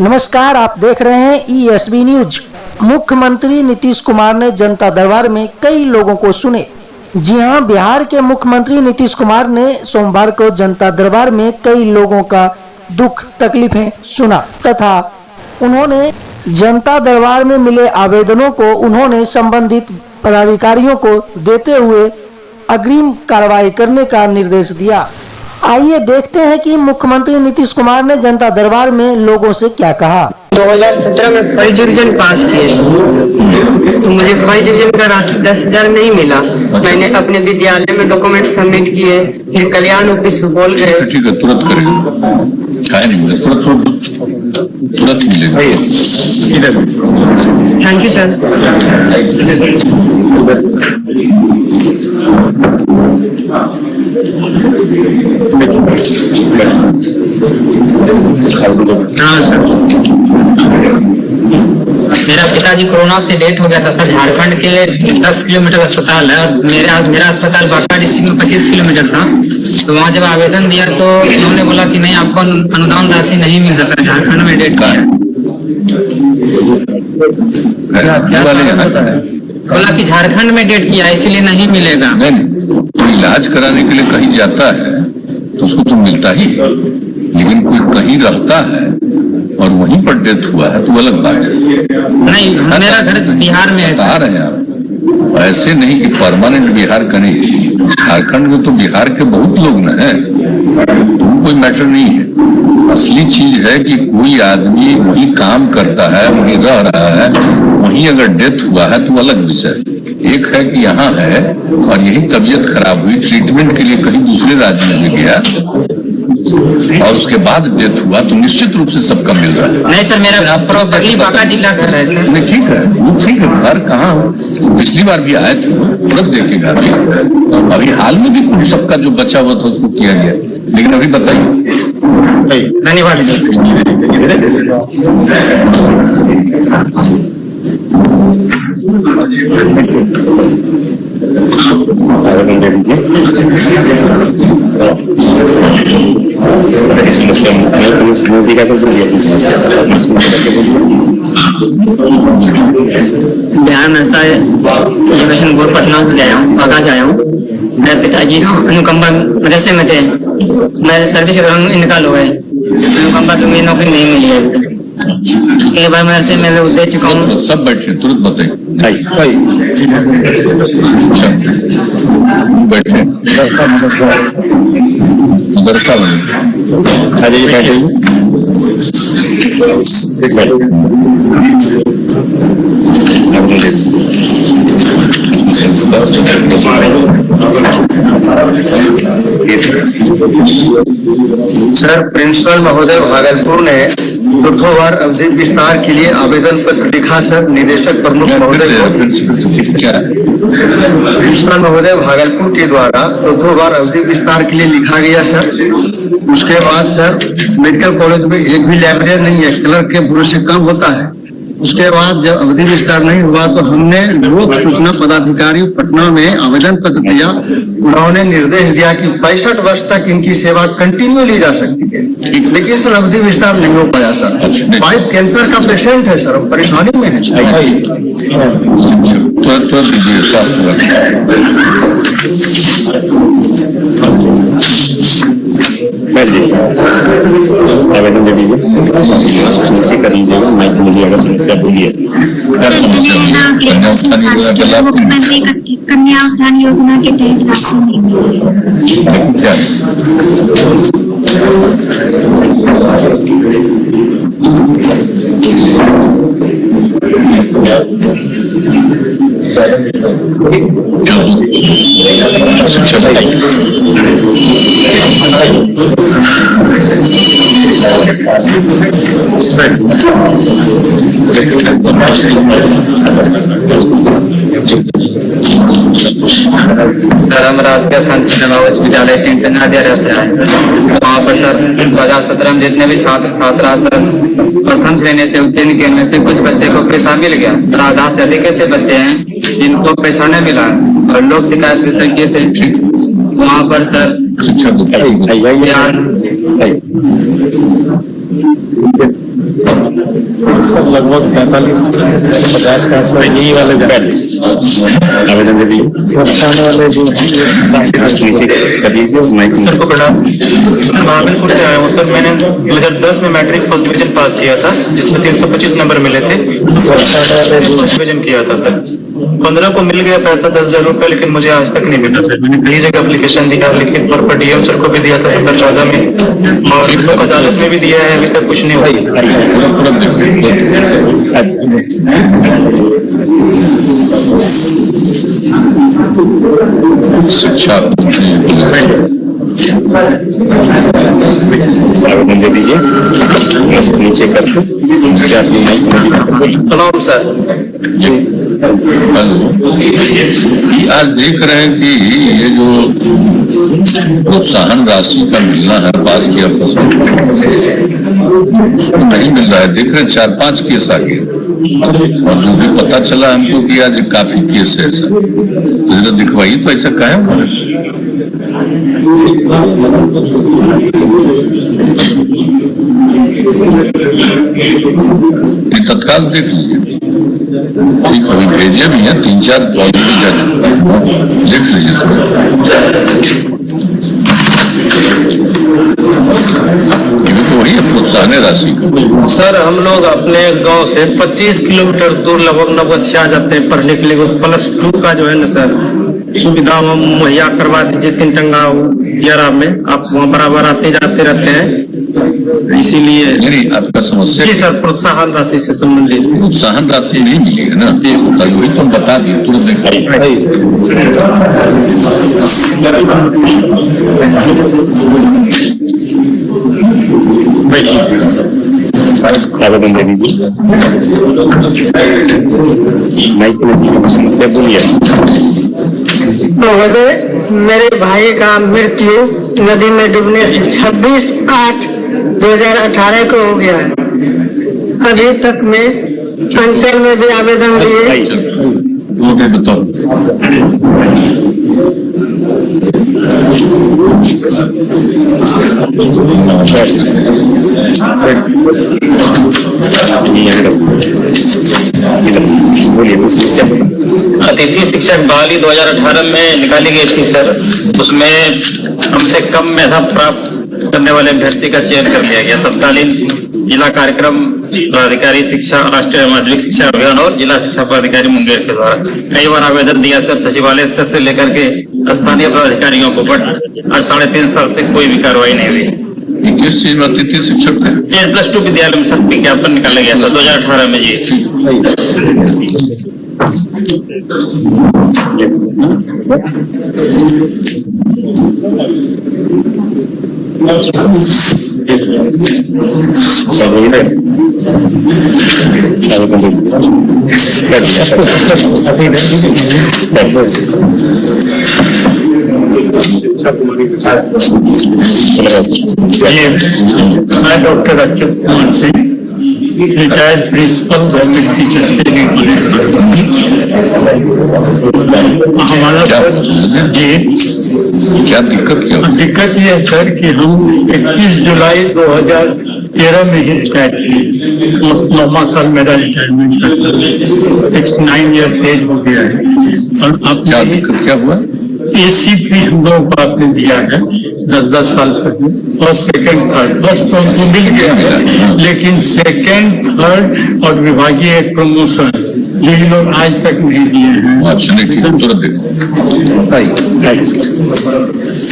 नमस्कार, आप देख रहे हैं ESB न्यूज। मुख्यमंत्री नीतीश कुमार ने जनता दरबार में कई लोगों को सुने। जी हां, बिहार के मुख्यमंत्री नीतीश कुमार ने सोमवार को जनता दरबार में कई लोगों का दुख तकलीफें सुना तथा उन्होंने जनता दरबार में मिले आवेदनों को उन्होंने संबंधित पदाधिकारियों को देते हुए अग्रिम कार्रवाई करने का निर्देश दिया। आइए देखते हैं कि मुख्यमंत्री नीतीश कुमार ने जनता दरबार में लोगों से क्या कहा। 2017 में फर्स्ट डिवीजन पास किए तो मुझे फर्स्ट डिवीजन का राशि 10,000 नहीं मिला। मैंने अपने विद्यालय में डॉक्यूमेंट सबमिट किए, फिर कल्याण ऑफिस सुपौल गए। ठीक है, तुरंत करेंगे। क्या नहीं मिला, तुरंत मिलेगा। Thank you sir. हाँ सर, मेरा पिताजी कोरोना से डेथ हो गया था सर। झारखंड के 10 किलोमीटर अस्पताल है, मेरा अस्पताल बांका डिस्ट्रिक्ट में 25 किलोमीटर था। तो वहाँ जब आवेदन दिया तो उन्होंने बोला कि नहीं, आपको अनुदान राशि नहीं मिल सकता, झारखंड में डेथ का बोला कि झारखंड में डेट किया इसीलिए नहीं मिलेगा। नहीं, इलाज कराने के लिए कहीं जाता है तो उसको तो मिलता ही, लेकिन कोई कहीं रहता है और वहीं पर डेथ हुआ है तो अलग बात है। नहीं, मेरा घर बिहार में है सर। ऐसे नहीं कि परमानेंट बिहार का नहीं, झारखंड में तो बिहार के बहुत लोग न है, तो कोई मैटर नहीं है। असली चीज है कि कोई आदमी वही काम करता है, वही रह रहा है, वहीं अगर डेथ हुआ है तो अलग विषय। एक है कि यहाँ है और यही तबीयत खराब हुई, ट्रीटमेंट के लिए कहीं दूसरे राज्य में गया और उसके बाद डेथ हुआ तो निश्चित रूप से सबका मिल रहा है। नहीं सर, मेरा प्रॉपर्ली बांका जिला घर है सर। नहीं, ठीक है, घर कहाँ हो? पिछली बार भी आए थे, तुरंत देखेगा। अभी हाल में भी कुछ सबका जो बचा हुआ था उसको किया गया, लेकिन अभी बताइए। धन्यवाद सर। बिहार नर्सा एजुकेशन बोर्ड पटना से आया हूँ, बांका से आया हूँ। मेरे पिताजी अनुकंपा मदरसे में थे, मैं सर्विस निकाल हो गए। अनुकंपा तो मेरी नौकरी नहीं मिली है। कई बार मदरसे में दे चुका हूँ। सब बैठे, तुरंत बताइए। बैठे मदरसा सर, प्रिंसिपल महोदय भागलपुर ने दुर्धोवार अवधि विस्तार के लिए आवेदन पत्र लिखा सर निदेशक प्रमुख महोदय को। प्रिंसिपल महोदय भागलपुर के द्वारा दुर्धोवार अवधि विस्तार के लिए लिखा गया सर। उसके बाद सर, मेडिकल कॉलेज में एक भी लाइब्रेरी नहीं है, क्लर्क के भरोसे काम होता है। उसके बाद जब अवधि विस्तार नहीं हुआ तो हमने लोक सूचना पदाधिकारी पटना में आवेदन पत्र दिया। उन्होंने निर्देश दिया कि 65 वर्ष तक इनकी सेवा कंटिन्यू ली जा सकती है, लेकिन सर अवधि विस्तार नहीं हो पाया सर। पाइप कैंसर का पेशेंट है सर, परेशानी में है। आवेदन दे दीजिए, कर लीजिएगा। माइक मुझे अगर समस्या बोलिए। कन्या उत्थान योजना के तहत राशि नहीं मिली सर, हम राजकीय संत नवावच विद्यालय नादिया से आए। वहाँ पर सर 2017 में जितने भी छात्र छात्रा सर प्रथम श्रेणी से उत्तीर्ण किए, में से कुछ बच्चे को पैसा मिल गया और आधा से अधिक ऐसे बच्चे हैं जिनको पैसा नहीं मिला और लोग शिकायत भी किए थे। वहाँ पर सर सर लगभग 45-50 का आसपास यही वाले आवेदन दे दिए आने वाले जो नीचे कर दीजिए माइक सर को प्रणाम। सर भागलपुर से आया हूँ सर। मैंने 2010 में मैट्रिक फर्स्ट डिवीजन पास किया था, जिसमें 325 नंबर मिले थे। डिवीजन किया था सर। 15 को मिल गया पैसा 10,000 रुपये, लेकिन मुझे आज तक नहीं मिला सर। मैंने कई जगह एप्लीकेशन दिया, लिखित तौर पर डीएम सर को भी दिया था 2014 में, और लोक अदालत में भी दिया है, अभी तक कुछ नहीं हुआ। शिक्षा आवेदन दे दीजिए नीचे कर प्रणाम सर। आज देख रहे हैं कि ये जो प्रोत्साहन राशि का मिलना है पास किया फसल उसको नहीं मिल रहा है। देख रहे हैं 4-5 केस आ गए, और जो भी पता चला हमको कि आज काफी केस है ऐसा, तो जरा दिखवाइए तो ऐसा क्या है। ये तत्काल देख लीजिए, ठीक अभी भेजे भी हैं 3-4 पॉजिटिव जा चुका, देख लीजिए। तो वही है प्रोत्साहन राशि का। सर हम लोग अपने गांव से 25 किलोमीटर दूर लगभग नवगछिया जाते हैं पढ़ने के लिए। +2 का जो है ना सर सुविधा मुहैया करवा दीजिए 3 टंगा यारा में। आप वहाँ बराबर आते जाते रहते हैं, इसीलिए नहीं आपका समस्या जी सर प्रोत्साहन राशि से संबंधित प्रोत्साहन राशि नहीं मिली है ना, वही तो बता दिए तुरंत दिखाई। आवेदन दे दीजिए माइक में समस्या बोलिए। महोदय, मेरे भाई का मृत्यु नदी में डूबने से 26/8/2018 को हो गया है। अभी तक मैं अंचल में भी आवेदन दिए। वो भी बताओ। अतिथि शिक्षक बहाली 2018 में निकाली गई थी सर। उसमें कम से कम मेधा प्राप्त करने वाले अभ्यर्थी का चयन कर लिया गया। तत्कालीन जिला कार्यक्रम पदाधिकारी शिक्षा राष्ट्रीय माध्यमिक शिक्षा अभियान और जिला शिक्षा पदाधिकारी मुंगेर के द्वारा कई बार आवेदन दिया सर, सचिवालय स्तर से लेकर के स्थानीय पदाधिकारियों को, बट आज 3.5 साल से कोई भी कार्रवाई नहीं हुई। किस चीज में अतिथि शिक्षक थे? +2 विद्यालय में सर विज्ञापन निकाला गया था 2018 में जी। मैं doctor Achyut Kumar Singh, retired principal government teacher training हमारा जी क्या दिक्कत क्या? दिक्कत ये है सर कि हम 31 जुलाई 2013 में ही रिटायर किए। 9वां साल मेरा रिटायरमेंट का था। 69 ईयर्स एज हो गया है। और अब क्या दिक्कत क्या हुआ? ACP हम लोगों को आपने दिया है 10-10 साल पहले, फर्स्ट सेकंड थर्ड। फर्स्ट तो हमको मिल गया है, लेकिन सेकंड थर्ड और विभागीय प्रमोशन ये लोग आज तक नहीं दिए हैं। अच्छा नहीं ठीक, तुरंत देखो।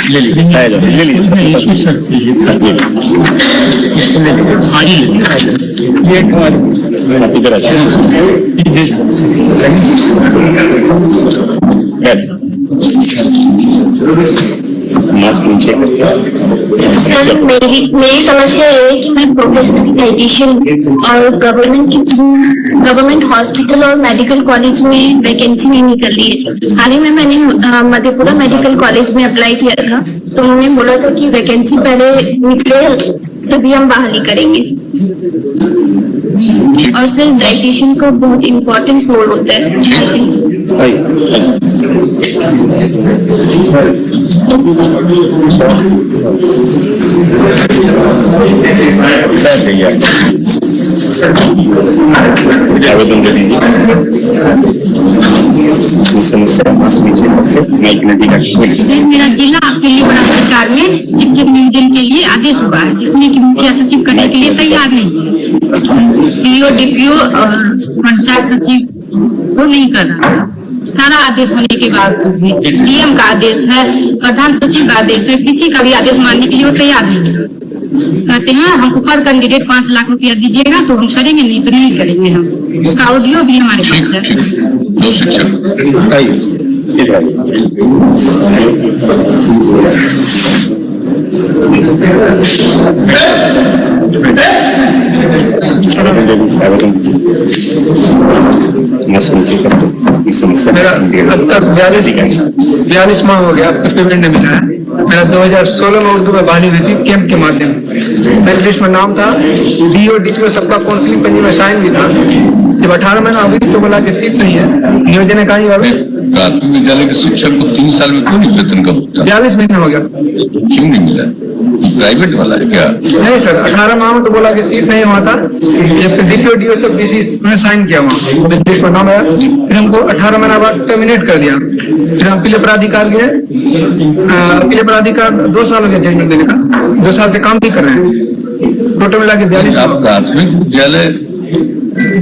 ले लीजिए इसको सर कीजिए इसको ले लीजिए। ये सर मेरी समस्या ये है कि मैं प्रोफेशनल डाइटिशियन और गवर्नमेंट हॉस्पिटल और मेडिकल कॉलेज में वैकेंसी नहीं निकली है। हाल ही में मैंने मधेपुरा मेडिकल कॉलेज में अप्लाई किया था, तो उन्होंने बोला था कि वैकेंसी पहले निकले तभी हम बहाली करेंगे। और सर डाइटिशियन का बहुत इम्पोर्टेंट रोल होता है। आवेदन दे दीजिए। समस्या माइक नदी का मेरा जिला पीली बड़ा सरकार में शिक्षक नियोजन के लिए आदेश हुआ है, जिसमें कि मुखिया सचिव करने के लिए तैयार नहीं है। डीओ डीपीओ और पंचायत सचिव वो नहीं कर रहा। सारा आदेश होने के बावजूद भी डीएम का आदेश है, प्रधान सचिव का आदेश है, किसी का भी आदेश मानने के लिए वो तैयार नहीं है। कहते हैं हमको पर कैंडिडेट 5 लाख रुपया दीजिएगा तो हम करेंगे, नहीं तो नहीं करेंगे। हम उसका ऑडियो भी हमारे पास है। दो शिक्षक समस्या मेरा अब तक 42 माह हो गया, अब तक पेमेंट नहीं मिला है। मेरा 2016 में उर्दू में बहाली हुई थी कैंप के माध्यम से। मेरी लिस्ट में नाम था, डीओ डीपीओ सबका काउंसलिंग पंजी में साइन भी था। जब 18 महीना हो गई तो बोला कि सीट नहीं है, नियोजन कहा प्राथमिक विद्यालय के शिक्षक को 3 साल में क्यों नहीं वेतन का भुगतान? 42 महीने हो गया, क्यों नहीं मिला? प्राइवेट वाला है क्या? नहीं सर, 18 माह में तो बोला कि सीट नहीं हुआ था। जब डीपीओ डीओ सब डीसी में साइन किया वहाँ लिस्ट में नाम आया, फिर हमको 18 महीना बाद टर्मिनेट कर दिया। फिर हम अपील प्राधिकार गए, अपील प्राधिकार 2 साल हो गया जजमेंट देने का, 2 साल से काम नहीं कर रहे हैं। टोटल मिला के 42 प्राथमिक विद्यालय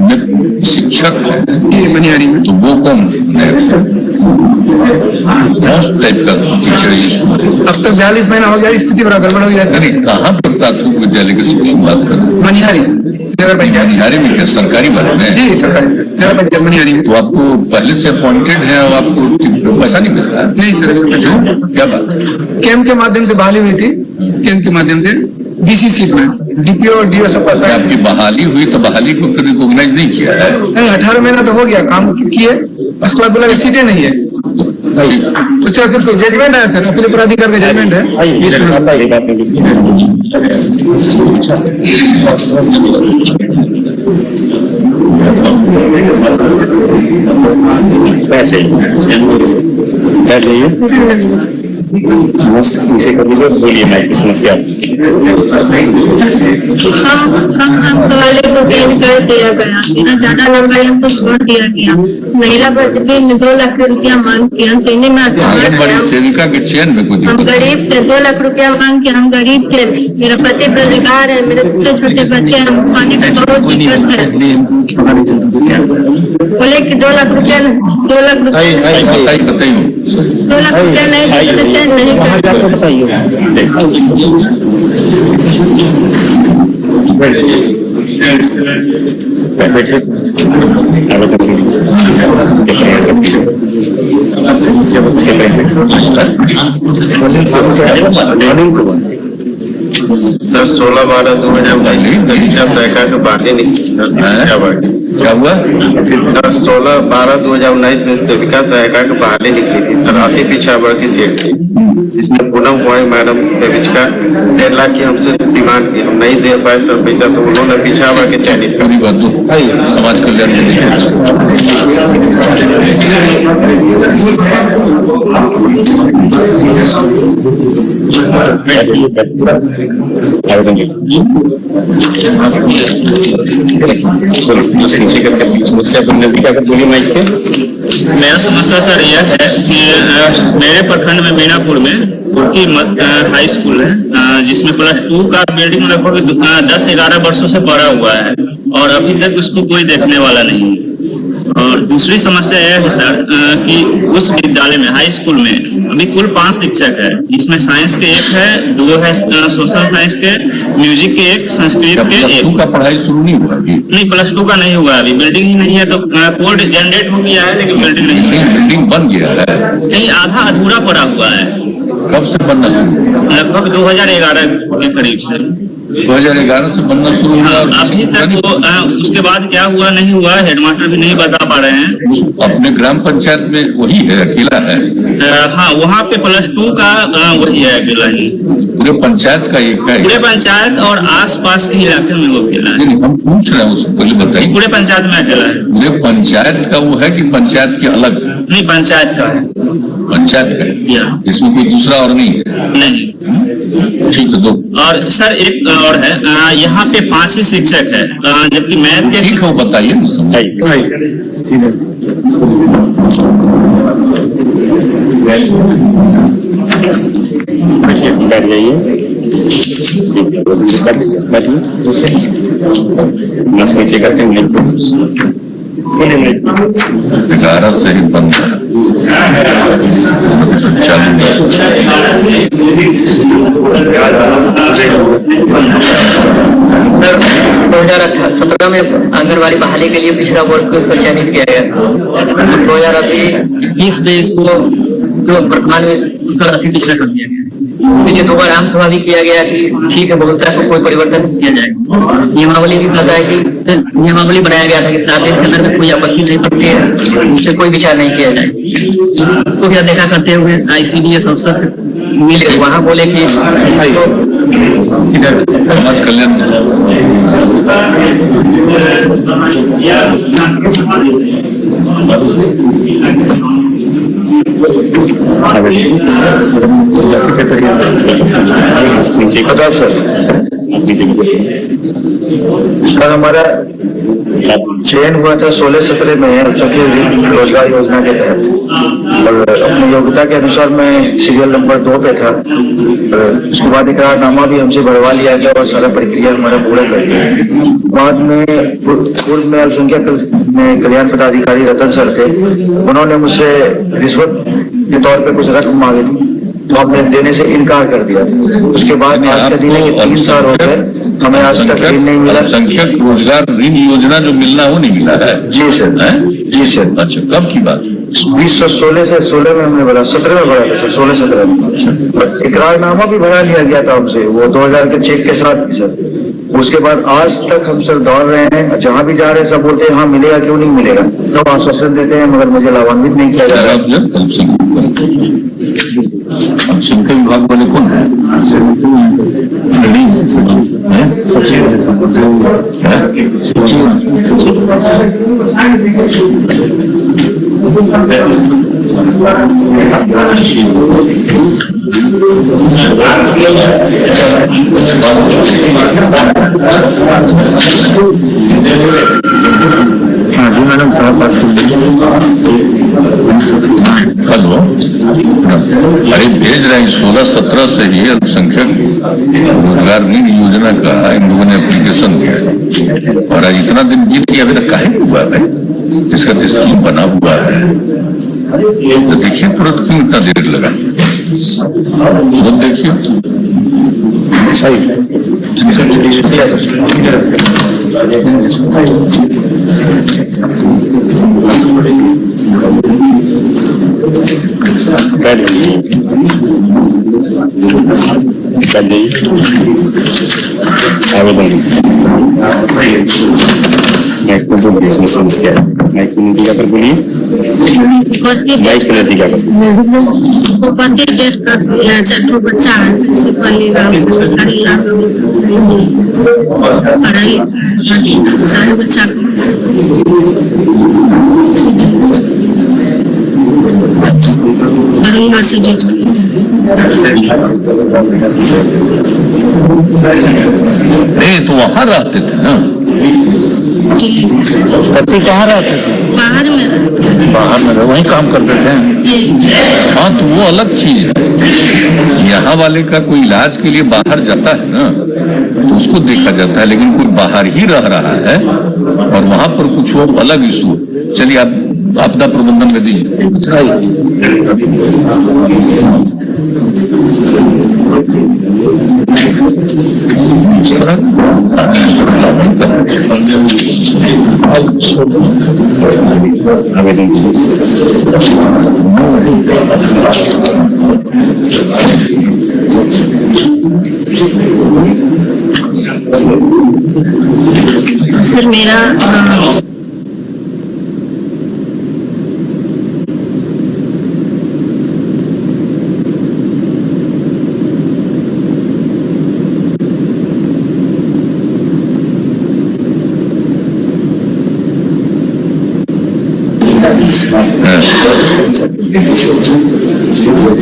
में शिक्षक है मनिहारी में, तो वो कौन टाइप का टीचर है? अब तक 42 महीना हो गया, स्थिति बड़ा गड़बड़ हो गया। नहीं, कहाँ पर प्राथमिक विद्यालय के शिक्षक बात कर? मनिहारी नगर पंचायत। मनिहारी में क्या सरकारी वाले में? जी सरकारी नगर पंचायत मनिहारी में। तो आपको पहले से अपॉइंटेड है और आपको पैसा नहीं मिल रहा है? नहीं सर, क्या बात? कैंप के माध्यम से बहाली हुई थी, कैंप के माध्यम से बीसी सीट में डीपीओ और डीओ सब पास। आपकी बहाली हुई तो बहाली को फिर रिकॉग्नाइज नहीं किया है? नहीं, 18 महीना तो हो गया, काम किए, उसके बाद बोला सीटें नहीं है। उससे फिर तो जजमेंट है सर, अपील प्राधिकार का जजमेंट है। इसे कर दीजिए, बोलिए माइक की समस्या। हम वाले को चेंज कर दिया गया, इतना ज्यादा नंबर हमको छोड़ दिया गया। महिला वर्ग के 2 लाख रुपया मांग के हम कहने में आंगनबाड़ी सेविका के चयन में कुछ हम गरीब थे, 2 लाख रुपया मांग के हम गरीब थे। मेरा पति बेरोजगार है, मेरे छोटे बच्चे, हम खाने का बहुत दिक्कत है। बोले कि 2 लाख रुपया 2 लाख रुपया नहीं देंगे तो चयन नहीं करेंगे। सर 16/12/2019 परीक्षा सहायिका के बाटे क्या हुआ सर? 16/12/2019 में सेविका सहायिका के बहाली निकली थी सर, अति पिछड़ा वर्ग की सीट थी, जिसमें पूनम कुमारी मैडम देविका 1.5 लाख की हमसे डिमांड की, हम नहीं दे पाए सर पैसा, तो उन्होंने पिछड़ा वर्ग के चयनित कर पूरी बात समाज कल्याण समस्या पर नजदीक आकर बोलिए माइक पे। मेरा समस्या सर यह है कि मेरे प्रखंड में मीनापुर में तुर्की हाई स्कूल है, जिसमें +2 का बिल्डिंग लगभग 10-11 वर्षों से पड़ा हुआ है और अभी तक उसको कोई देखने वाला नहीं। और दूसरी समस्या यह है सर कि उस विद्यालय में हाई स्कूल में अभी कुल 5 शिक्षक है, जिसमें साइंस के 1 है, 2 है सोशल साइंस के, म्यूजिक के 1, संस्कृत के 1। का पढ़ाई शुरू नहीं हुआ? नहीं, +2 का नहीं हुआ, अभी बिल्डिंग ही नहीं है, तो कोड जनरेट हो गया है लेकिन बिल्डिंग नहीं है। बिल्डिंग बन गया है, नहीं आधा अधूरा पड़ा हुआ है। कब से बनना शुरू? लगभग 2011 के करीब से। 2011 से बनना शुरू हुआ। अभी तक वो उसके बाद क्या हुआ नहीं हुआ हेडमास्टर भी नहीं बता पा रहे हैं। अपने ग्राम पंचायत में वही है, अकेला है? हाँ, वहाँ पे +2 का वही है, अकेला ही। पूरे पंचायत का एक है? पूरे पंचायत और आसपास के इलाके में वो अकेला है। नहीं, हम पूछ रहे हैं उसको पहले बताइए। पूरे पंचायत में अकेला है। पूरे पंचायत का वो है कि पंचायत के अलग? नहीं, पंचायत का है। पंचायत का, इसमें कोई दूसरा और नहीं है? नहीं। ठीक है, दो। और सर एक और है, यहाँ पे 5 ही शिक्षक है, जबकि मैथ के ठीक है, वो बताइए ना, समझाइए। बैठ जाइए, बस नीचे करके नहीं 11 से ही बंद है, चालू सर 2017 में आंगनबाड़ी बहाली के लिए पिछड़ा वर्ग को चयनित किया गया, 2020 में इसको जो वर्तमान में उसका अति पिछड़ा कर दिया गया। मुझे 2 बार आम सभा भी किया गया कि ठीक है, बहुलता को कोई परिवर्तन नहीं किया जाएगा। नियमावली भी कहता है कि नियमावली बनाया गया था कि 7 दिन के अंदर में कोई आपत्ति नहीं पड़ती है, उससे कोई विचार नहीं किया जाए। तो क्या देखा करते हुए ICDS अफसर से मिले, वहाँ बोले कि समाज कल्याण सर हमारा चयन हुआ था 16-17 में सखी रोजगार योजना के तहत, और अपनी योग्यता के अनुसार मैं सीरियल नंबर 2 पे था। उसके बाद इकरारनामा भी हमसे भरवा लिया गया और सारा प्रक्रिया हमारा पूरा कर दिया। बाद में पूर्व में अल्पसंख्यक में कल्याण पदाधिकारी रतन सर थे, उन्होंने मुझसे रिश्वत के तौर पे कुछ रकम मांगी थी, तो हमने देने से इनकार कर दिया। उसके बाद आज का दिन है कि 3 साल हो गए, हमें आज तक ऋण नहीं मिला। संख्यक रोजगार ऋण योजना जो मिलना वो नहीं मिला है। जी सर, जी सर। अच्छा, कब की बात? 2016 से 16 में हमने भरा, 17 में भरा था सर, 16-17 में। इकरारनामा भी भरा लिया गया था हमसे, वो 2000 के चेक के साथ सर। उसके बाद आज तक हम सर दौड़ रहे हैं, जहाँ भी जा रहे हैं सब बोलते हैं हाँ मिलेगा, क्यों नहीं मिलेगा, सब आश्वासन देते हैं, मगर मुझे लाभान्वित नहीं किया जा रहा है। संख्या विभाग वाले कौन है? हाँ जी मैडम साहब, हेलो, अरे भेज रहे हैं 16-17 से ही अल्पसंख्यक रोजगार ऋण योजना का इन लोगों ने एप्लीकेशन दिया है, और आज इतना दिन बीत गया, अभी तक काहे नहीं हुआ है? इसका तो स्कीम बना हुआ है, तो देखिए तुरंत क्यों इतना देर लगा, तो देखिए। समस्या पर बोलिए, डेट कर दिया, 4 बच्चा है, कैसे पलेगा, सरकारी लाभ पढ़ाई, 4 बच्चा से डेट नहीं तो वहां रहते थे ना, पति कहाँ रहते थे? बाहर में रहते हैं। बाहर में वहीं काम करते थे। हाँ, तो वो अलग चीज है। यहाँ वाले का कोई इलाज के लिए बाहर जाता है ना, तो उसको देखा जाता है, लेकिन कोई बाहर ही रह रहा है और वहां पर कुछ और अलग इशू है। चलिए आप आपदा प्रबंधन में दीजिए। सर मेरा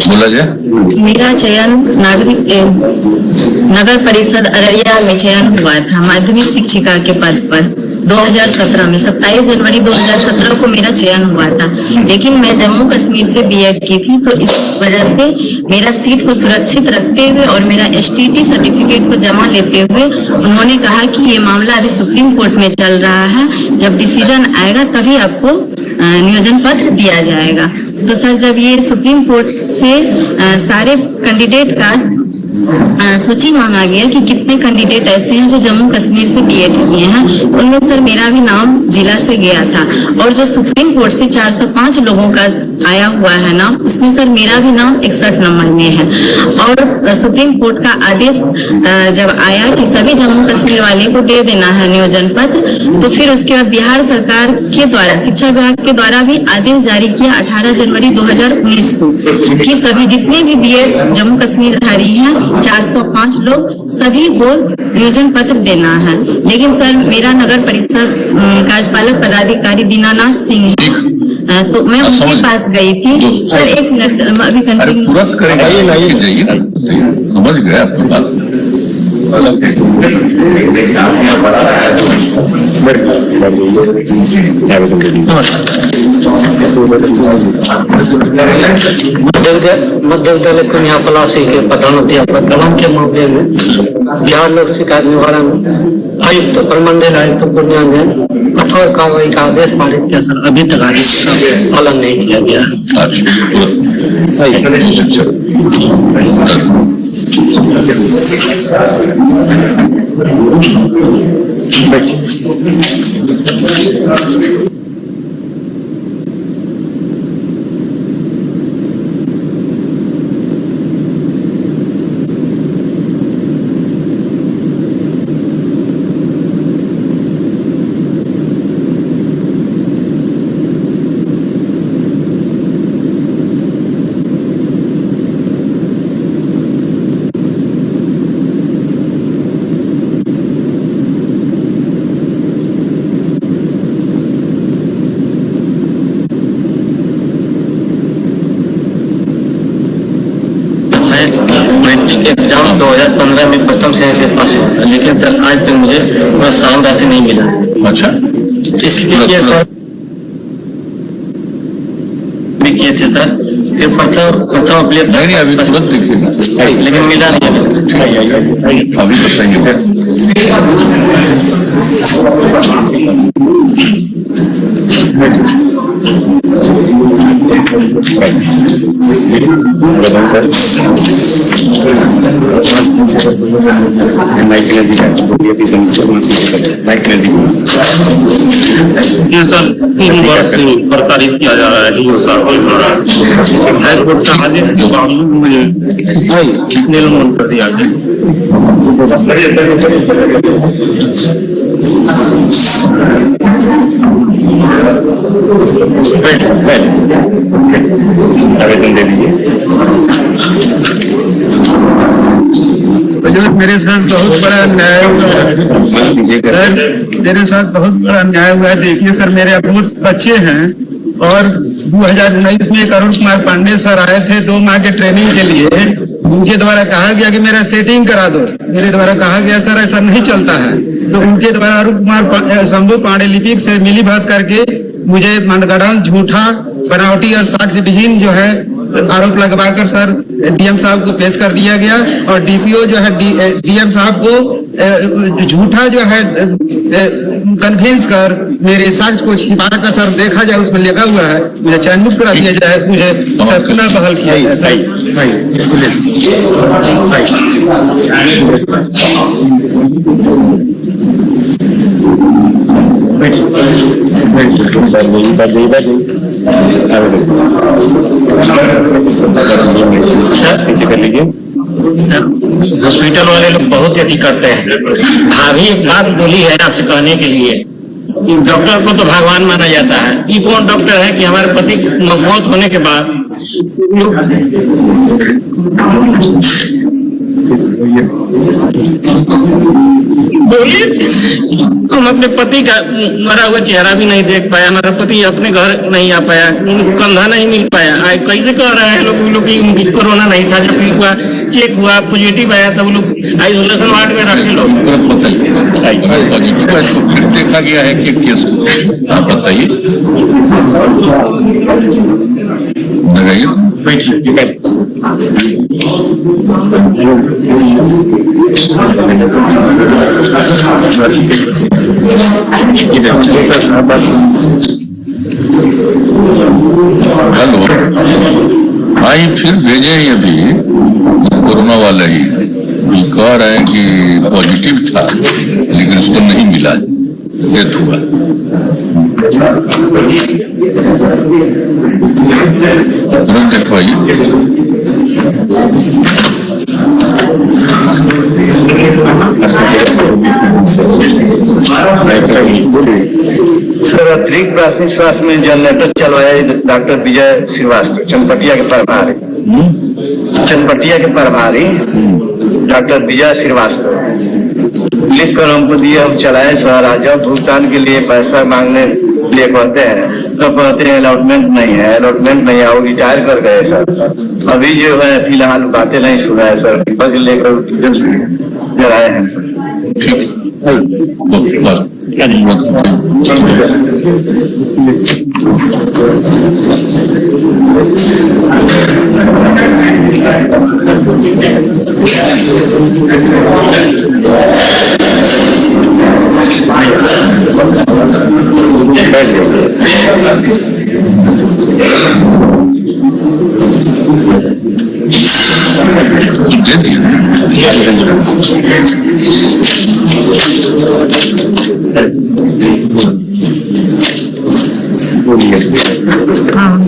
बोला जाए। मेरा चयन नगर परिषद अररिया में चयन हुआ था माध्यमिक शिक्षिका के पद पर 2017 में 27 जनवरी 2017 को मेरा चयन हुआ था। लेकिन मैं जम्मू कश्मीर से बीएड की थी, तो इस वजह से मेरा सीट को सुरक्षित रखते हुए और मेरा एसटीटी सर्टिफिकेट को जमा लेते हुए उन्होंने कहा कि ये मामला अभी सुप्रीम कोर्ट में चल रहा है, जब डिसीजन आएगा तभी आपको नियोजन पत्र दिया जाएगा। तो सर, जब ये सुप्रीम कोर्ट से सारे कैंडिडेट का सूची मांगा गया कि कितने कैंडिडेट ऐसे हैं जो जम्मू कश्मीर से बीएड किए हैं, तो उनमें सर मेरा भी नाम जिला से गया था। और जो सुप्रीम कोर्ट से 405 लोगों का आया हुआ है नाम, उसमें सर मेरा भी नाम 61 नंबर में है। और सुप्रीम कोर्ट का आदेश जब आया कि सभी जम्मू कश्मीर वाले को दे देना है नियोजन पत्र, तो फिर उसके बाद बिहार सरकार के द्वारा शिक्षा विभाग के द्वारा भी आदेश जारी किया 18 जनवरी 2019 को कि सभी जितने भी बीएड जम्मू कश्मीर धारी हैं 405 लोग सभी को नियोजन पत्र देना है। लेकिन सर मेरा नगर परिषद कार्यपालक पदाधिकारी दीनानाथ सिंह, तो मैं उनके पास गई थी। सर एक मिनट अभी कंटिन्यू तुरंत करेंगे, जाइए ना, समझ गए आपकी बात। मध्य विद्यालय कन्या पलासी के प्रधानाध्यापक कलम के मामले में बिहार लोक शिकायत निवारण आयुक्त प्रमंडल आयुक्त को ध्यान दें कठोर कार्रवाई का आदेश पारित किया। सर अभी तक आदेश पालन नहीं किया गया मैट्रिक एग्जाम 2015 में प्रथम श्रेणी से पास हुआ था, लेकिन सर आज तक मुझे प्रोत्साहन राशि नहीं मिला। अच्छा, इसलिए सर भी किए थे सर, फिर प्रथम अपने नहीं अभी तुरंत लिखिएगा, लेकिन मिला नहीं। अभी बताइए। सर 3 वर्ष से प्रताड़ित किया जा रहा है डीओ साहब के द्वारा। हाईकोर्ट का आदेश के बावजूद मुझे निलंबन कर दिया गया। आवेदन दे दीजिए। मेरे साथ बहुत बड़ा अन्याय हुआ है सर, मेरे साथ बहुत बड़ा अन्याय हुआ है। देखिए सर, मेरे बहुत बच्चे हैं और 2019 में अरुण कुमार पांडे सर आए थे 2 माह के ट्रेनिंग के लिए। उनके द्वारा कहा गया कि मेरा सेटिंग करा दो, मेरे द्वारा कहा गया सर ऐसा नहीं चलता है। तो उनके द्वारा अरुण कुमार शंभू पांडे लिपिक से मिली बात करके मुझे मनगढ़ंत झूठा बनावटी और साक्ष्य विहीन जो है आरोप लगवाकर सर डीएम साहब को पेश कर दिया गया। और डीपीओ जो है डीएम साहब को झूठा जो है कन्विंस कर मेरे साक्ष्य को छिपाकर सर देखा जाए उसमें लगा हुआ है, मुझे चयनित करा दिया जाए, मुझे सर पुनः बहाल किया जाए। कर लीजिए। हॉस्पिटल वाले लोग बहुत यति करते हैं। भाभी एक बात बोली है आपसे कहने के लिए, डॉक्टर को तो भगवान माना जाता है। ये कौन डॉक्टर है कि हमारे पति मौत होने के बाद बोलिए। हम अपने पति का मरा हुआ चेहरा भी नहीं देख पाया, हमारा पति अपने घर नहीं आ पाया, उनको कंधा नहीं मिल पाया। कैसे कह रहे हैं लोग कि उनकी कोरोना नहीं था, जब हुआ चेक हुआ पॉजिटिव आया तब लोग आइसोलेशन वार्ड में रखे लोग। पॉजिटिव है तो फिर देखा गया है कि केस को। आप बताइए, हेलो, भाई फिर भेजे हैं अभी कोरोना वाला ही, कह रहे हैं कि पॉजिटिव था लेकिन उसको नहीं मिला, डेथ हुआ। तुरंत देखवाइए। सर, अतिरिक्त प्राथमिक स्वास्थ्य में जनरेटर चलवाया डॉक्टर विजय श्रीवास्तव, चनपटिया के प्रभारी। चनपटिया के प्रभारी डॉक्टर विजय श्रीवास्तव लिख कर हमको दिए, हम चलाए सर। आज जब भुगतान के लिए पैसा मांगने लिए कहते हैं तो कहते हैं अलॉटमेंट नहीं है, अलॉटमेंट नहीं है, वो रिटायर कर गए सर। अभी जो है फिलहाल बातें नहीं सुना है सर, पेपर लेकर जलाए हैं सर।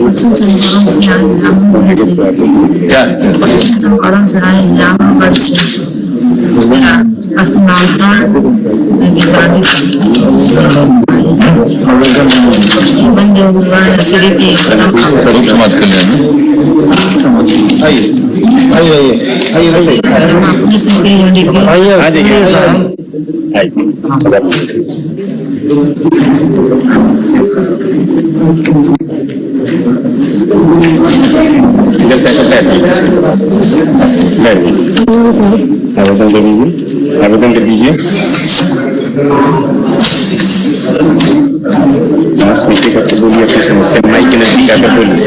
पश्चिम चंपारण से आए रामगढ़ से, पश्चिम चंपारण से आए रामगढ़ से। मेरा स्नान बंद हुआ सीढ़ी पे समाज कल्याण अपने से आवेदन दे दीजिए, आवेदन कर दीजिए। बोलिए अपनी समस्या माइक के नजदीक आकर बोलिए।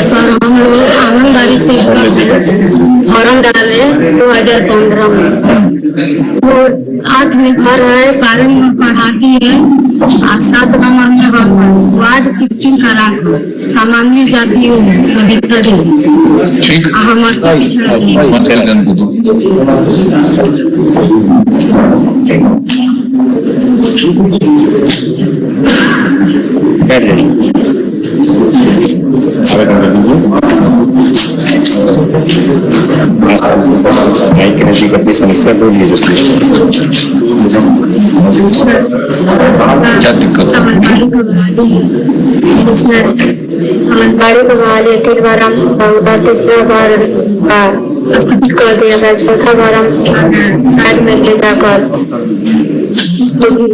सर, हम लोग आंगनबाड़ी से फॉर्म डाले 2015 में, वो 8 में घर है, 12 में पढ़ाती है, और 7 नंबर में हम वार्ड शिफ्टिंग करा कर सामान्य जाति हूँ सभी ठीक हम पिछड़ा माइक के नजदीक अपनी समस्या बोलिए। क्या दिक्कत इसमें आंगनबाड़ी को बहाली 3 बार हम तीसरा बार स्थगित कर दिया गया, चौथा बार हम साइड में ले जाकर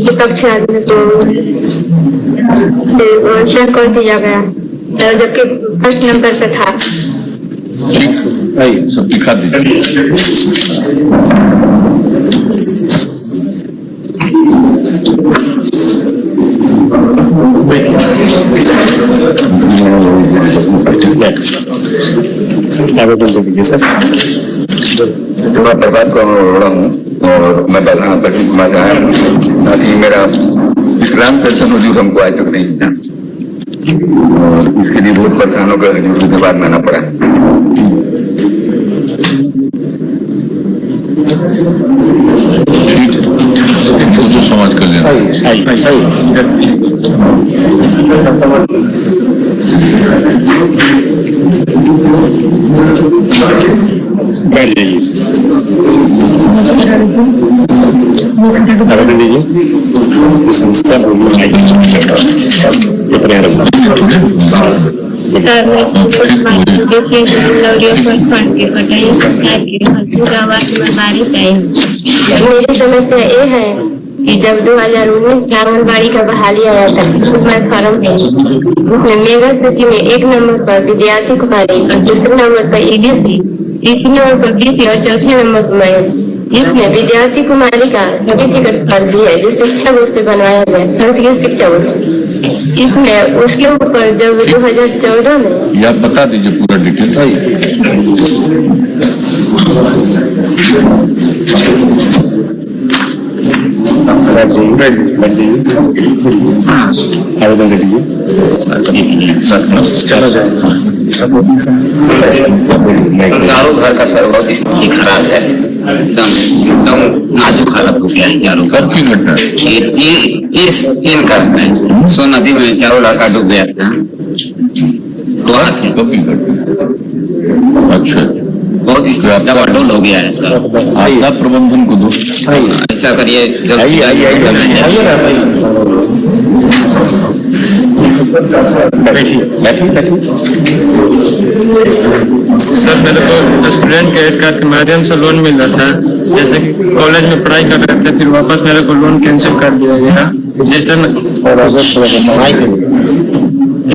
विपक्ष आदमी को चेक कर दिया गया, जबकि फर्स्ट नंबर पे था। ठीक है, सब दिखा दीजिए। आवेदन दे दीजिए सर। मैं प्रभात को रोड़ा हूँ और मैं बलराम प्रदीप कुमार आया हूँ, ताकि मेरा विकलांग पेंशन मौजूद हमको आज तक नहीं था और इसके लिए बहुत परेशान होकर के बाद मैंने पड़ा। समाज कल्याण आवेदन दीजिए। समस्या बोलिए। सर मैं फंड के कटाई पंचायत की आवाज में बारिश आई। मेरी समस्या ये है कि जब 2019 आंगनबाड़ी का बहाली आया था, मैं फॉर्म है उसमें मेगा सूची में 1 नंबर पर विद्यार्थी कुमारी और दूसरे नंबर पर ईडीसी, तीसरे नंबर पर बीसी और चौथे नंबर पर मैं। इसमें विद्यार्थी कुमारी का सर्टिफिकेट फर्जी है जो शिक्षा बोर्ड से बनवाया गया, संस्कृत शिक्षा बोर्ड। इसमें उसके ऊपर जब 2014 में ये आप बता दीजिए पूरा डिटेल। आवेदन दे दीजिए। चलो जाए। चारों घर का सर बहुत स्थिति खराब है, एकदम नाजुक हालत हो गया है चारों घर की घटना इनका है। सो नदी में चारों लड़का डूब गया था। अच्छा, बहुत डबल हो गया है सर। आपदा प्रबंधन को दो, ऐसा करिए जल्द से सर मेरे को स्टूडेंट क्रेडिट कार्ड के माध्यम से लोन मिल रहा था। जैसे कि कॉलेज में पढ़ाई कर रहे थे, फिर वापस मेरे को लोन कैंसिल कर दिया गया।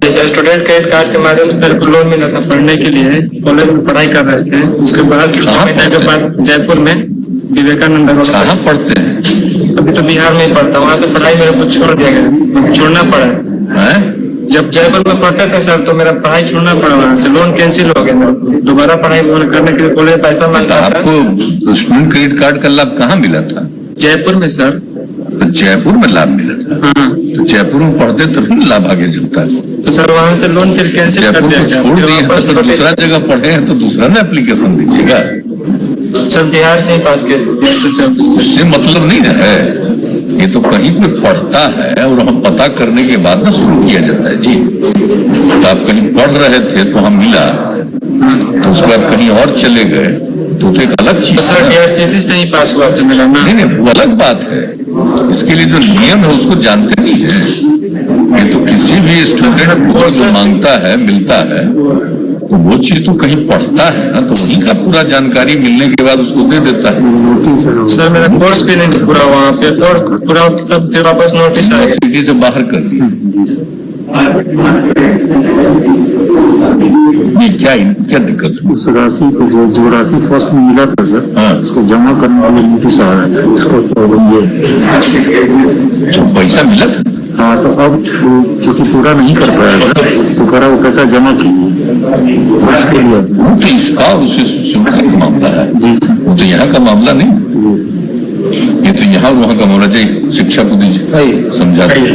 जैसे स्टूडेंट क्रेडिट कार्ड के माध्यम से मेरे को लोन मिला था पढ़ने के लिए, कॉलेज में पढ़ाई कर रहे थे। उसके बाद के बाद जयपुर में विवेकानंद कहाँ पढ़ते हैं? अभी तो बिहार में ही पढ़ता, वहाँ से पढ़ाई मेरे को छोड़ दिया गया, छोड़ना पड़ा। जब जयपुर में पढ़ते थे सर तो मेरा पढ़ाई छोड़ना पड़ा, वहाँ से लोन कैंसिल हो गया। दोबारा पढ़ाई करने के लिए कॉलेज पैसा मांगता था। आपको स्टूडेंट क्रेडिट कार्ड का लाभ कहाँ मिला था? जयपुर में सर। तो जयपुर में लाभ मिला था? हाँ। तो जयपुर में पढ़ते तभी लाभ आगे चलता है। तो सर वहाँ से लोन फिर कैंसिल कर दिया गया। छोड़ दिया तो दूसरा जगह पढ़े हैं तो दूसरा ना एप्लीकेशन दीजिएगा। सर बिहार से ही पास किया, उससे मतलब नहीं है। ये तो कहीं पे पढ़ता है और हम पता करने के बाद ना शुरू किया जाता है जी। तो आप कहीं पढ़ रहे थे तो हम मिला, तो उसके बाद कहीं और चले गए तो एक अलग चीज। सर DRCC से ही पास हुआ था मेरा ना। नहीं, वो अलग बात है। इसके लिए जो नियम है उसको जानते नहीं है। ये तो किसी भी स्टूडेंट को जो मांगता है मिलता है, तो वो चीज तो कहीं पढ़ता है ना, तो वहीं का पूरा जानकारी मिलने के बाद उसको दे देता है। सर मेरा कोर्स भी नहीं पूरा वहाँ पे, और पूरा तब फिर वापस नोटिस आया। सिटी से बाहर कर दिया। क्या दिक्कत है? उस राशि को जो राशि फर्स्ट में मिला था सर, हाँ, उसको जमा करने के लिए नोटिस आ रहा है उसको। तो जो पैसा मिला था, हाँ, तो अब क्योंकि पूरा नहीं कर पाया तो करा वो पैसा जमा कीजिए उसके लिए। तो इसका उससे का मामला है, वो तो यहाँ का मामला नहीं। ये तो यहाँ और वहाँ का मामला। चाहिए शिक्षा को दीजिए, समझा दीजिए।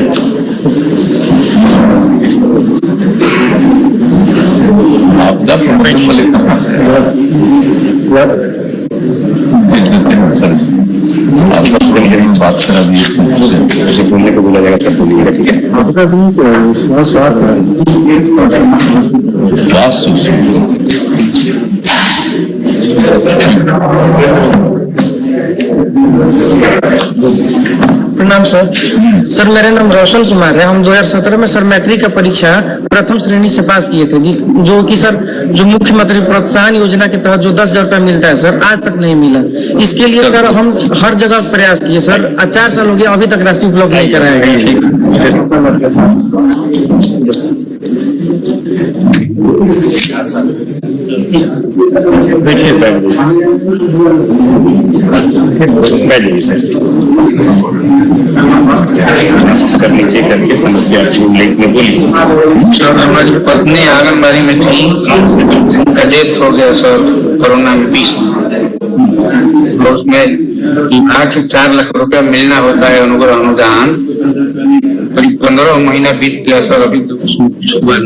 आपदा प्रबंधन वाले कहाँ बात करा दिए, बोलने को बोला जाएगा तब बोलिएगा, ठीक है? स्वास्थ्य प्रणाम सर। सर मेरा नाम रोशन कुमार है। हम 2017 में सर मैट्रिक का परीक्षा प्रथम श्रेणी से पास किए थे, जो कि सर जो मुख्यमंत्री प्रोत्साहन योजना के तहत जो 10,000 रुपया मिलता है सर, आज तक नहीं मिला। इसके लिए सर हम हर जगह प्रयास किए सर, 4 साल हो गया, अभी तक राशि उपलब्ध नहीं कराया गया। देखिए सर, बैठिए सर, कर लीजिए, करके समस्या लेख में बोलिए। सर हमारी पत्नी आंगनबाड़ी में थी, उनका डेथ हो गया सर कोरोना में 20 में। उसमें 8 से 4 लाख रुपया मिलना होता है उनको अनुदान। करीब 15 महीना बीत गया सर, अभी तो सुबह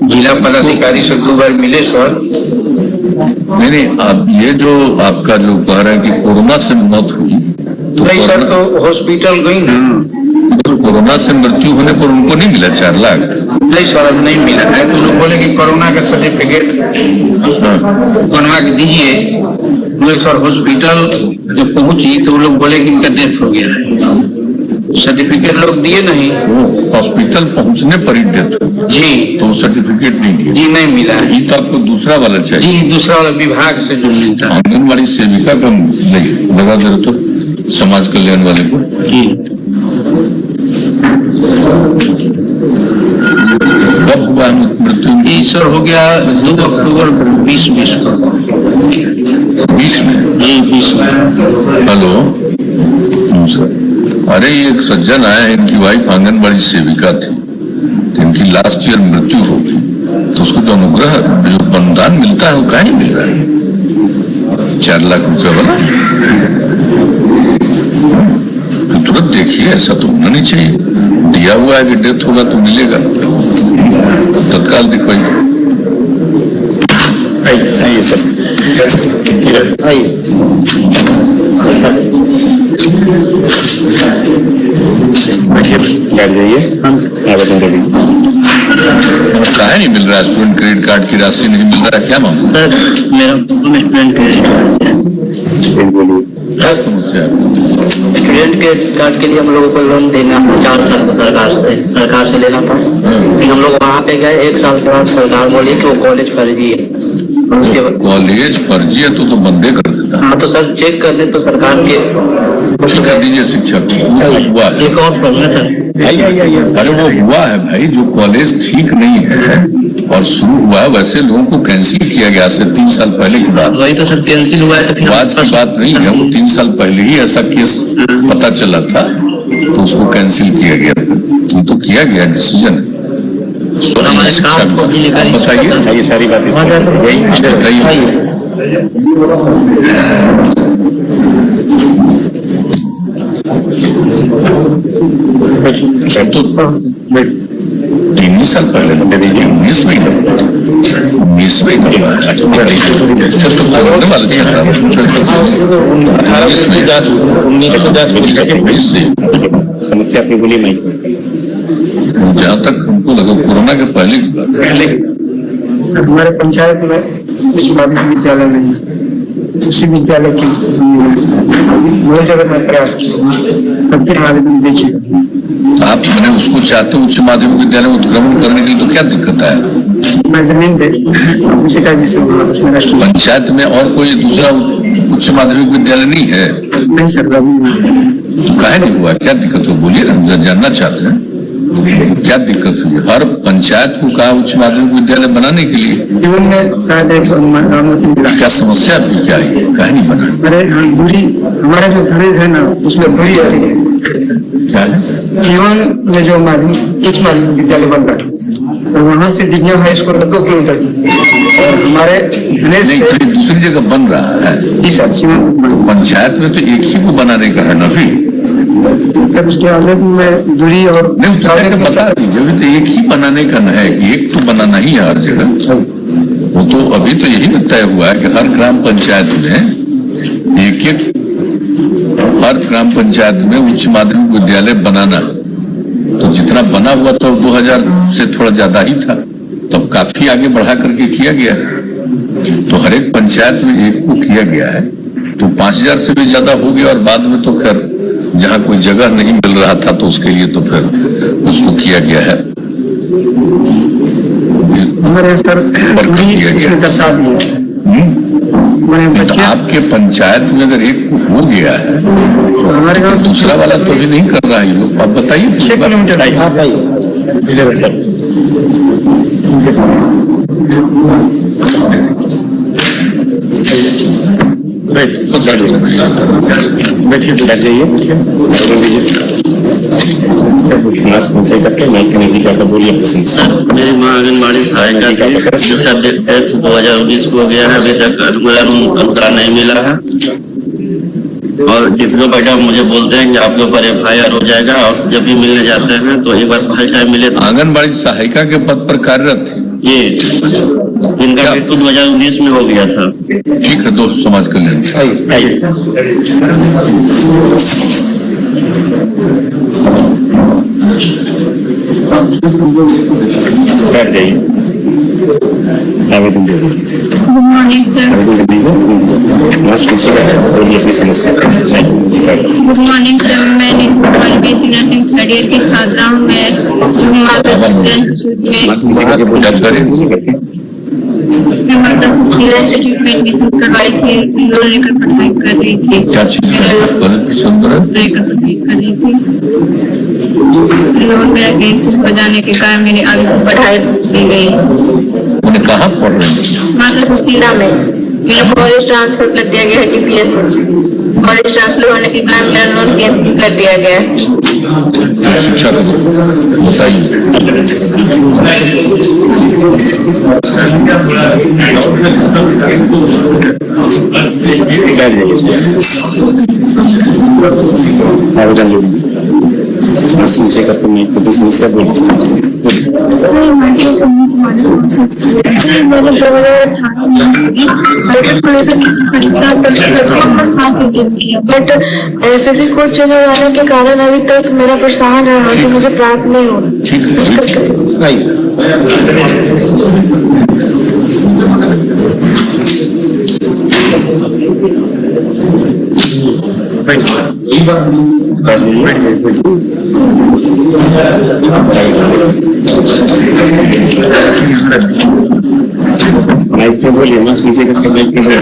जिला पदाधिकारी से 2 बार मिले सर। नहीं, आप ये जो आपका जो कह रहे हैं कि कोरोना से मौत हुई, तो नहीं सर, तो हॉस्पिटल गई ना, तो कोरोना से मृत्यु होने पर उनको नहीं मिला 4 लाख? नहीं सर, अब नहीं मिला है। तो लोग बोले कि कोरोना का सर्टिफिकेट बनवा के दीजिए। तो सर हॉस्पिटल जब पहुंची तो लोग बोले कि इनका डेथ हो गया है। सर्टिफिकेट लोग दिए नहीं। वो हॉस्पिटल पहुंचने पर ही डेथ जी तो सर्टिफिकेट नहीं दिया। जी नहीं मिला। ये तो आपको दूसरा वाला चाहिए। जी दूसरा वाला विभाग से जो मिलता है। आंगनबाड़ी सेविका का नहीं लगा दे तो समाज कल्याण वाले को। जी कब हुआ मृत्यु? ये सर हो गया 2 अक्टूबर 2020 को। 20 में? जी 20 में। हेलो सर, अरे एक सज्जन आया, इनकी वाइफ आंगनबाड़ी सेविका थी, इनकी लास्ट ईयर मृत्यु हो गई, तो उसको जो अनुग्रह जो अनुदान मिलता है वो कहीं नहीं मिल रहा है, 4 लाख रुपए वाला। तो तुरंत देखिए, ऐसा तो होना नहीं चाहिए। दिया हुआ है कि डेथ होगा तो मिलेगा, तत्काल दिखवाइए। सही है सर। बैठ जाइए, आवेदन दे दीजिए। काहे नहीं मिल रहा है? स्टूडेंट क्रेडिट कार्ड की राशि नहीं मिल रहा है, क्या मामला? सर मेरा स्टूडेंट क्रेडिट कार्ड है। क्या समस्या है? स्टूडेंट क्रेडिट कार्ड के लिए हम लोगों को लोन देना था 4 साल को सरकार से लेना था। फिर हम लोग वहाँ पे गए, 1 साल के बाद सरकार बोली कि वो कॉलेज फर्जी है। उसके बाद कॉलेज फर्जी है तो बंदे कर देता। हाँ तो सर चेक कर दे तो सरकार के चेक कर दीजिए शिक्षक हुआ है। एक और प्रॉब्लम है सर। अरे वो हुआ है भाई, जो कॉलेज ठीक नहीं है और शुरू हुआ है, वैसे लोगों को कैंसिल किया गया से 3 साल पहले की बात। वही तो सर कैंसिल हुआ है तो फिर आज की बात नहीं है, वो 3 साल पहले ही ऐसा केस पता चला था तो उसको कैंसिल किया गया। ये तो किया गया डिसीजन। शिक्षा बताइए, ये सारी बात बताइए। तो 3 साल पहले 19 में 19 में तो बोलने वाले चल रहा है। 19 समस्या अपनी बोली नहीं। जहाँ तक हमको लगा कोरोना के पहले की बात। हमारे पंचायत में उच्च माध्यमिक विद्यालय नहीं है। उसी विद्यालय की बहुत जगह मैं प्रयास किया, आवेदन दे चुका। आप मैंने उसको चाहते उच्च माध्यमिक विद्यालय में उत्क्रमण करने के लिए, तो क्या दिक्कत है? मैं जमीन दे पिताजी से पंचायत में और कोई दूसरा उच्च माध्यमिक विद्यालय नहीं है? नहीं सर, तो काहे नहीं हुआ? क्या दिक्कत हो? बोलिए ना, हम जानना चाहते हैं क्या दिक्कत हुई। हर पंचायत को कहा उच्च माध्यमिक विद्यालय बनाने के लिए, जीवन में शायद एक अनुमति मिला। क्या समस्या भी क्या है? काहे नहीं बना? अरे दूरी, हमारा जो घर है ना उसमें दूरी अधिक है। क्या है? जीवन में जो उच्च माध्यमिक विद्यालय बन रहा है और वहाँ से डिग्निया हाई स्कूल 2 किलोमीटर और हमारे नहीं, तो ये दूसरी जगह बन रहा है। जी सर, पंचायत में तो एक ही को बनाने का है ना। फिर तब उसके आगे में दूरी और नहीं, तो बता दीजिए, अभी तो एक ही बनाने का न है कि एक तो बनाना ही है हर जगह। वो तो अभी तो यही तय हुआ है कि हर ग्राम पंचायत में एक हर ग्राम पंचायत में उच्च माध्यमिक विद्यालय बनाना। तो जितना बना हुआ तो 2000 से थोड़ा ज्यादा ही था, तब काफी आगे बढ़ा करके किया गया। तो हर एक पंचायत में एक को किया गया है, तो 5000 से भी ज्यादा हो गया। और बाद में तो खैर जहाँ कोई जगह नहीं मिल रहा था तो उसके लिए तो फिर उसको किया गया है। हमारे सर इसमें दर्शा दिए। तो आपके पंचायत में अगर एक हो गया है तो हमारे गाँव से दूसरा वाला तो भी नहीं कर रहा है लोग। आप बताइए 6 किलोमीटर। बैठिए, बैठ जाइए, करके मैं बोलिए। सर मेरी माँ आंगनबाड़ी सहायिका थी, जिसका डेथ 2019 को हो गया है। अभी तक अनुदान नहीं मिला है और डिप्टी मैडम मुझे बोलते हैं कि आपके ऊपर FIR हो जाएगा। और जब भी मिलने जाते हैं तो एक बार फर्स्ट टाइम मिले। आंगनबाड़ी सहायिका के पद पर कार्यरत थी जी, इनका मृत्यु 2019 में हो गया था। ठीक है, दो समाज कल्याण। बैठ जाइए। आवेदन दे दीजिए। Good morning sir. आवेदन दे दीजिए। मास्क पूछिएगा और ये अपनी समस्या गुड मॉर्निंग सर, मैं बीएससी नर्सिंग थर्ड ईयर की छात्रा हूँ। मैं माता सुशीला इंस्टीट्यूट में एडमिशन करवाई थी, लोन लेकर पढ़ाई कर रही थी। क्या चीज लेकर पढ़ाई कर रही थी। लोन मेरा कैंसिल हो जाने के कारण मेरी आगे पढ़ाई दी गई। उन्हें कहाँ पढ़ रहे हैं? माता सुशीला में मेरा कॉलेज ट्रांसफर कर दिया गया है टीपीएस में। कॉलेज ट्रांसफर होने के कारण मेरा लोन कैंसिल कर दिया गया है। शिक्षा को बताइए। आवेदन दे दीजिए। मास्क पूछिएगा तो मैं अपनी समस्या बोल मैंने 2018 में बट फिजिक्स कोर्स चले जाने के कारण अभी तक मेरा प्रोत्साहन रहा कि मुझे प्राप्त नहीं हो माइक पे बोलिए। मास्क पूछिएगा तो माइक पे बोलिए।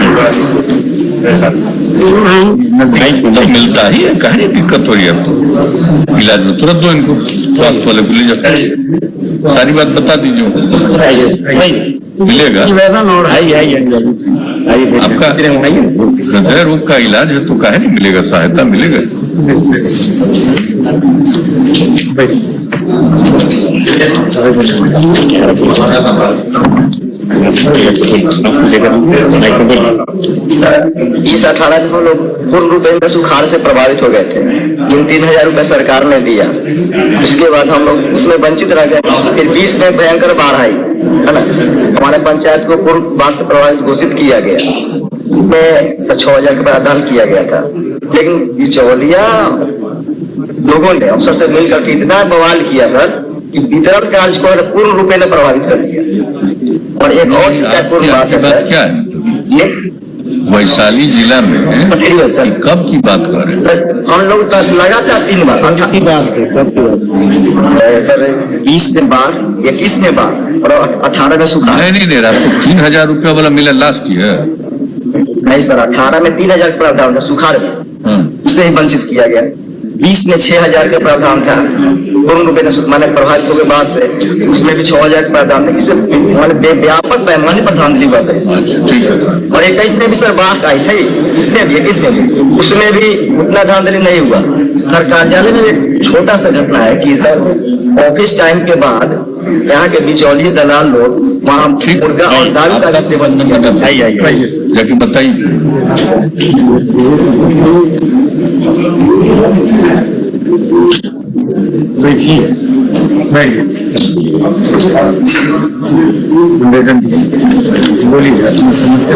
मिलता ही है, कहीं दिक्कत हो रही है आपको? इलाज में तुरंत दो इनको, स्वास्थ्य वाले को ले जाते। सारी बात बता दीजिए, मिलेगा। आपका हृदय रोग का इलाज है तो काहे नहीं मिलेगा, सहायता मिलेगा। इस 18 में हम लोग पूर्ण रूप में सुखाड़ से प्रभावित हो गए थे। 3,000 रुपए सरकार ने दिया, उसके बाद हम लोग उसमें वंचित रह गए। फिर 20 में भयंकर बाढ़ आई, है ना। हमारे पंचायत को पूर्ण बाढ़ से प्रभावित घोषित किया गया, उसमें 6,000 का प्रावधान किया गया था। लेकिन बिचौलिया लोगों ने अफसर से मिलकर के इतना बवाल किया सर कि वितरण कार्य को पूर्ण रूप में प्रभावित कर दिया। और एक और शिकायतपूर्ण बात है सर, क्या है वैशाली जिला में सर, कब की बात कर रहे हैं सर? हम लोग लगातार 3 बार सर, 20 में बाढ़, 21 में बाढ़ और 18 में सुखाड़। नहीं दे रहा आपको 3,000 रुपया वाला मिला लास्ट ईयर? नहीं सर, 18 में 3,000 का प्रावधान था सुखाड़ में, उससे ही वंचित किया गया। 20 में 6,000 का प्रावधान था पूर्ण रूप में प्रभावित होने के बाद से, उसमें भी 6,000 का प्रावधान था। इसमें व्यापक पैमाने पर धांधली बस है। और 21 में भी सर बाढ़ आई थी, इसमें भी 21 में भी, उसमें भी उतना धांधली नहीं हुआ। सर कार्यालय में एक छोटा सा घटना है कि सर ऑफिस टाइम के बाद यहाँ के बिचौलिए दलाल लोग वहाँ मुर्गा और दारू का सेवन किया। जाके बताइए।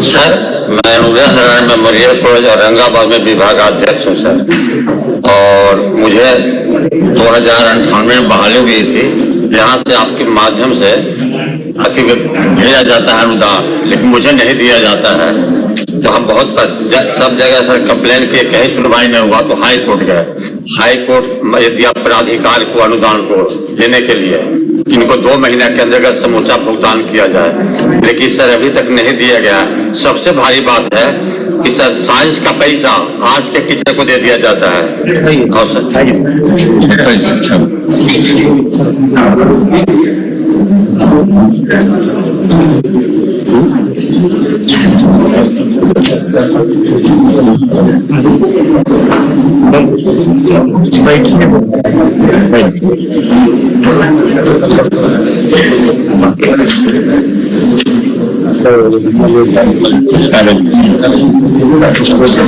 सर, मैं उदय नारायण मेमोरियल कॉलेज औरंगाबाद में विभागाध्यक्ष हूँ सर, और मुझे 2098 में बहाली हुई थी। यहाँ से आपके माध्यम से भेजा जाता है अनुदान, लेकिन मुझे नहीं दिया जाता है। तो हम बहुत सब जगह सर कंप्लेन किए, कहीं सुनवाई नहीं हुआ, तो हाई कोर्ट गए। हाई कोर्ट यदि अपराधिकार को अनुदान को देने के लिए इनको 2 महीने के अंतर्गत समूचा भुगतान किया जाए, लेकिन सर अभी तक नहीं दिया गया। सबसे भारी बात है कि सर साइंस का पैसा आज के टीचर को दे दिया जाता है। और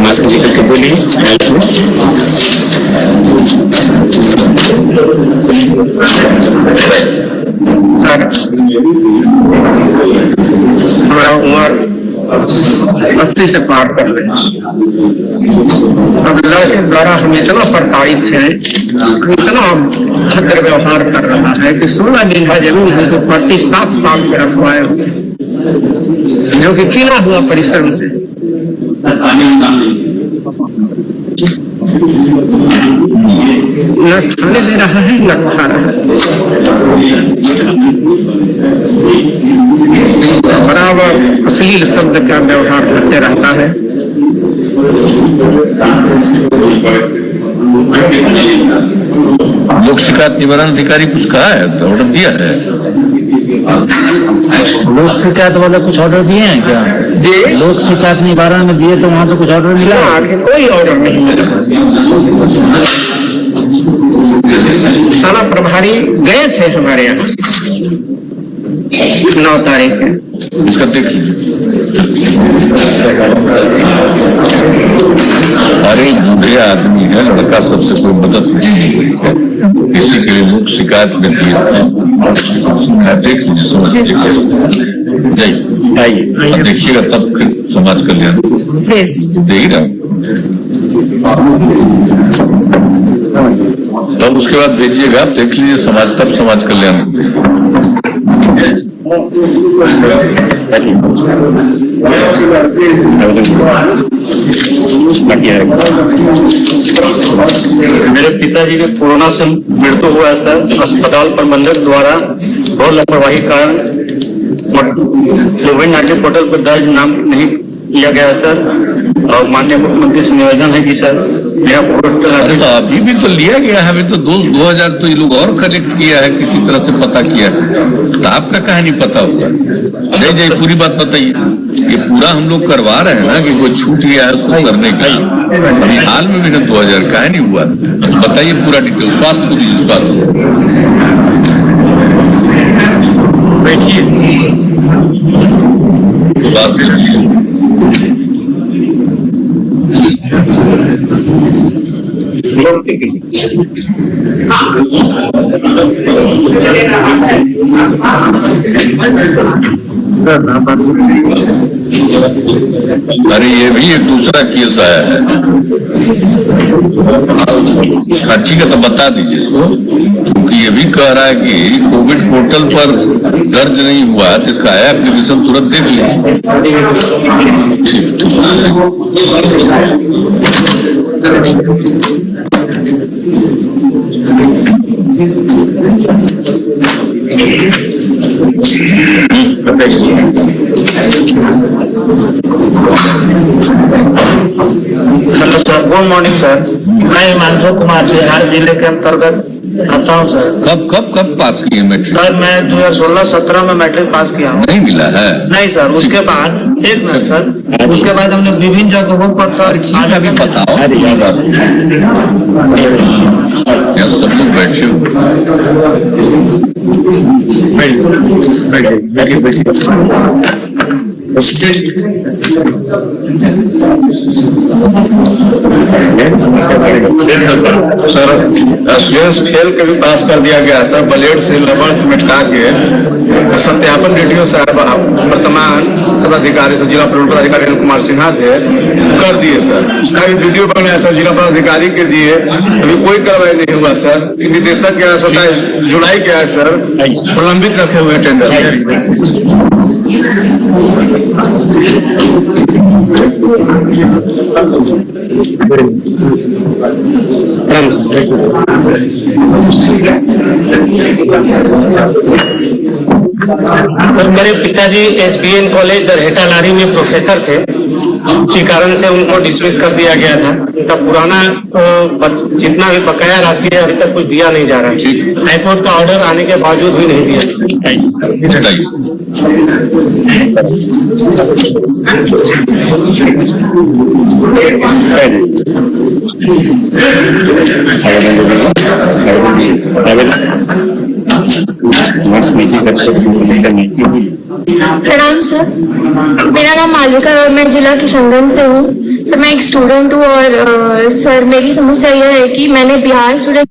मास्क निकल के बोलिए। हमारा उम्र 80 से पार कर रहे हैं। अब लड़के द्वारा हम इतना प्रताड़ित है, इतना भद्र व्यवहार कर रहा है कि 16 दिन का जमीन हमको 47 साल के रखवाए हुए, जो कि किना हुआ परिश्रम से। न खाने दे रहा है न खा रहा है, बराबर अश्लील शब्द का व्यवहार करते रहता है। लोक शिकायत निवारण अधिकारी कुछ कहा है, ऑर्डर दिया है? लोक शिकायत वाले कुछ ऑर्डर दिए हैं क्या? लोक शिकायत निवारण में दिए तो वहाँ से कुछ ऑर्डर मिला? कोई ऑर्डर नहीं मिला। थाना प्रभारी गए थे हमारे यहाँ 9 तारीख है। इसका देख लीजिए। अरे बूढ़े आदमी है, लड़का सबसे कोई मदद नहीं है, किसी के लिए लोग शिकायत में दिए थे। देख लीजिए, समझ लीजिए, देखिएगा तब फिर समाज कल्याण दे ही रहा। तब उसके बाद देखिएगा, देख लीजिए समाज, तब समाज कल्याण मेरे पिताजी के कोरोना से मृत्यु हुआ है सर। अस्पताल प्रबंधक द्वारा बहुत लापरवाही कारण कोविड-19 पोर्टल पर दर्ज नाम नहीं किया गया है सर, और माननीय मुख्यमंत्री से निवेदन है कि सर मेरा पोर्टल। अरे तो अभी भी तो लिया गया है, अभी तो 2000 तो ये लोग और कलेक्ट किया है, किसी तरह से पता किया है, तो आपका कहा नहीं पता होगा। जय पूरी बात बताइए। ये पूरा हम लोग करवा रहे हैं ना कि कोई छूट गया है उसको करने का। अभी हाल में भी ना 2000 कहा नहीं हुआ, बताइए पूरा डिटेल। स्वास्थ्य को दीजिए, स्वास्थ्य बैठिए, स्वास्थ्य अरे ये भी एक दूसरा केस आया है। ठीक है, तो बता दीजिए इसको, क्योंकि ये भी कह रहा है कि कोविड पोर्टल पर दर्ज नहीं हुआ, तो इसका आया एप्लीकेशन तुरंत देख लीजिए। ठीक hello sir, good morning sir. मैं हिमांशु कुमार बिहार जिले के अंतर्गत आता हूँ सर। कब पास किए मैट्रिक? सर मैं 2016-17 में मैट्रिक पास किया हूँ। नहीं मिला है? नहीं सर, उसके बाद एक मिनट सर, उसके बाद हमने विभिन्न जगहों पर सर आगे भी बताओ। सब लोग बैठे सर स्टूडेंट्स फेल के भी पास कर दिया गया सर, ब्लेड से रबड़ से मिटा के सत्यापन वीडियो साहब वर्तमान पदाधिकारी सर जिला पदाधिकारी अनिल कुमार सिन्हा थे कर दिए सर। उसका भी वीडियो बनाया सर, जिला पदाधिकारी के दिए, अभी कोई कार्रवाई नहीं हुआ सर। निदेशक क्या है, 27 जुलाई क्या है सर, प्रलंबित रखे हुए टेंडर। सर मेरे पिताजी SBN कॉलेज दरहेटा लारी में प्रोफेसर थे, इसी कारण से उनको डिसमिस कर दिया गया था। उनका पुराना जितना भी बकाया राशि है अभी तक कुछ दिया नहीं जा रहा है। हाईकोर्ट का ऑर्डर आने के बावजूद भी नहीं दिया। प्रणाम सर, मेरा नाम मालविका और मैं जिला किशनगंज से हूँ। सर मैं एक स्टूडेंट हूँ और सर मेरी समस्या यह है कि मैंने बिहार स्टूडेंट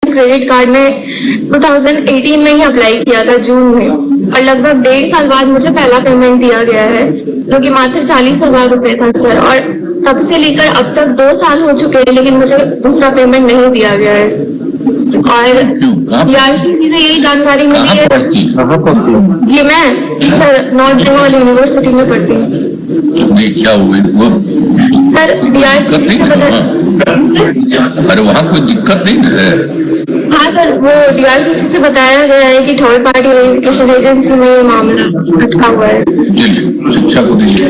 क्रेडिट कार्ड में 2018 में ही अप्लाई किया था, जून में। और लगभग 1.5 साल बाद मुझे पहला पेमेंट दिया गया है, जो कि मात्र 40,000 रुपए था सर। और तब से लेकर अब तक 2 साल हो चुके हैं, लेकिन मुझे दूसरा पेमेंट नहीं दिया गया है। और PRCC से यही जानकारी मिली है। जी मैं सर नॉर्थ बंगाल यूनिवर्सिटी में पढ़ती हूँ। नहीं क्या हुए वो सर दिक्कत नहीं है? अरे वहाँ कोई दिक्कत नहीं है। हाँ सर, वो DRCC से बताया गया है कि थर्ड पार्टी वेरिफिकेशन एजेंसी में ये मामला अटका हुआ है। चलिए शिक्षा को दीजिए।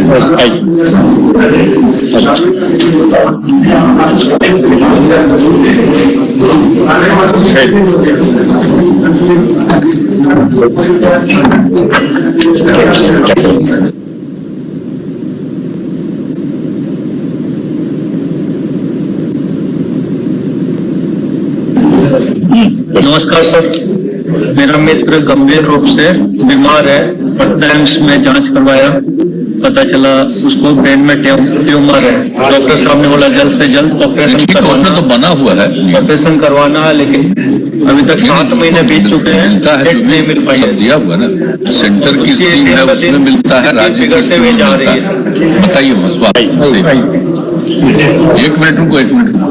नमस्कार सर, मेरा मित्र गंभीर रूप से बीमार है। पटना एम्स में जांच करवाया, पता चला उसको ब्रेन में ट्यूमर है। डॉक्टर साहब ने बोला जल्द से जल्द ऑपरेशन करवाना, तो बना हुआ है ऑपरेशन करवाना है, लेकिन अभी तक 7 महीने बीत चुके हैं, डेट नहीं मिल पाई है। दिया हुआ ना सेंटर की स्कीम है, उसमें मिलता है, राज्य की स्कीम में जा रही है। बताइए एक मिनट रुको, एक मिनट रुको।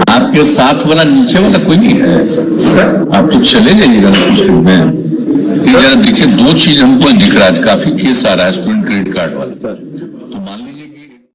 आपके साथ वाला नीचे वाला कोई नहीं है? आप तो चले जाइएगा में। जरा देखिए, 2 चीज हमको दिख रहा है, काफी केस आ रहा है स्टूडेंट क्रेडिट कार्ड वाला।